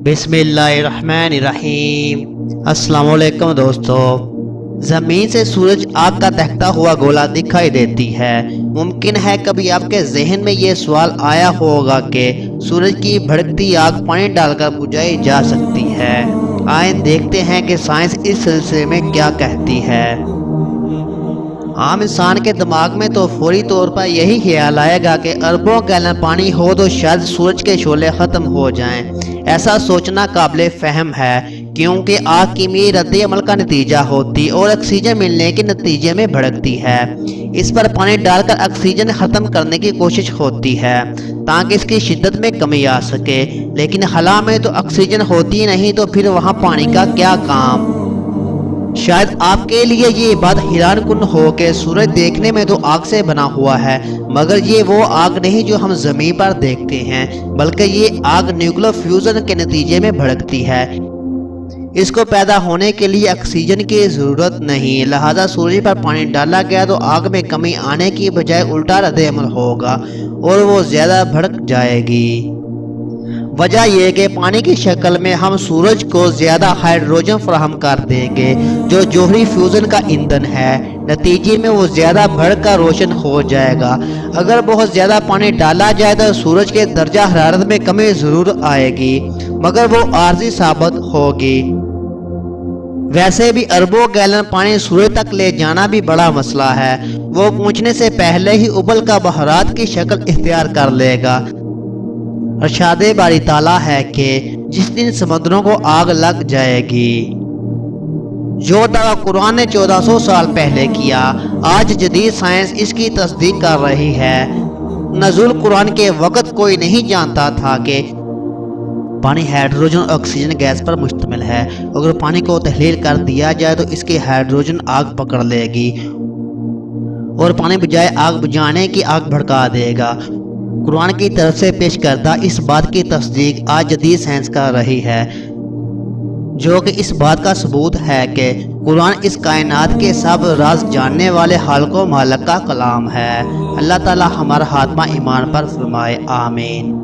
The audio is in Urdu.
بسم اللہ الرحمن الرحیم۔ السلام علیکم دوستو۔ زمین سے سورج آگ کا دہتا ہوا گولا دکھائی دیتی ہے۔ ممکن ہے کبھی آپ کے ذہن میں یہ سوال آیا ہوگا کہ سورج کی بھڑکتی آگ پانی ڈال کر بجھائی جا سکتی ہے۔ آئیں دیکھتے ہیں کہ سائنس اس سلسلے میں کیا کہتی ہے۔ عام انسان کے دماغ میں تو فوری طور پر یہی خیال آئے گا کہ اربوں گیلن پانی ہو تو شاید سورج کے شعلے ختم ہو جائیں۔ ایسا سوچنا قابل فہم ہے کیونکہ آگ کیمیائی رد عمل کا نتیجہ ہوتی اور آکسیجن ملنے کے نتیجے میں بھڑکتی ہے۔ اس پر پانی ڈال کر آکسیجن ختم کرنے کی کوشش ہوتی ہے تاکہ اس کی شدت میں کمی آ سکے، لیکن خلا میں تو آکسیجن ہوتی نہیں تو پھر وہاں پانی کا کیا کام؟ شاید آپ کے لیے یہ بات حیران کن ہو کہ سورج دیکھنے میں تو آگ سے بنا ہوا ہے، مگر یہ وہ آگ نہیں جو ہم زمین پر دیکھتے ہیں، بلکہ یہ آگ نیوکلیر فیوژن کے نتیجے میں بھڑکتی ہے۔ اس کو پیدا ہونے کے لیے آکسیجن کی ضرورت نہیں، لہذا سورج پر پانی ڈالا گیا تو آگ میں کمی آنے کی بجائے الٹا رد عمل ہوگا اور وہ زیادہ بھڑک جائے گی۔ وجہ یہ کہ پانی کی شکل میں ہم سورج کو زیادہ ہائیڈروجن فراہم کر دیں گے جو جوہری فیوژن کا ایندھن ہے، نتیجے میں وہ زیادہ بڑھ کر روشن ہو جائے گا۔ اگر بہت زیادہ پانی ڈالا جائے تو سورج کے درجہ حرارت میں کمی ضرور آئے گی، مگر وہ عارضی ثابت ہوگی۔ ویسے بھی اربوں گیلن پانی سورج تک لے جانا بھی بڑا مسئلہ ہے، وہ پہنچنے سے پہلے ہی ابل کا بخارات کی شکل اختیار کر لے گا۔ ارشاد باری تعالیٰ ہے کہ جس دن سمندروں کو آگ لگ جائے گی، جو دعویٰ قرآن نے 1400 سال پہلے کیا، آج جدید سائنس اس کی تصدیق کر رہی ہے۔ نزول قرآن کے وقت کوئی نہیں جانتا تھا کہ پانی ہائیڈروجن اور آکسیجن گیس پر مشتمل ہے۔ اگر پانی کو تحلیل کر دیا جائے تو اس کی ہائیڈروجن آگ پکڑ لے گی اور پانی بجائے آگ بجھانے کی آگ بھڑکا دے گا۔ قرآن کی طرف سے پیش کردہ اس بات کی تصدیق آج جدید سائنس کر رہی ہے، جو کہ اس بات کا ثبوت ہے کہ قرآن اس کائنات کے سب راز جاننے والے خالق و مالک کا کلام ہے۔ اللہ تعالی ہمارا خاتمہ ایمان پر فرمائے، آمین۔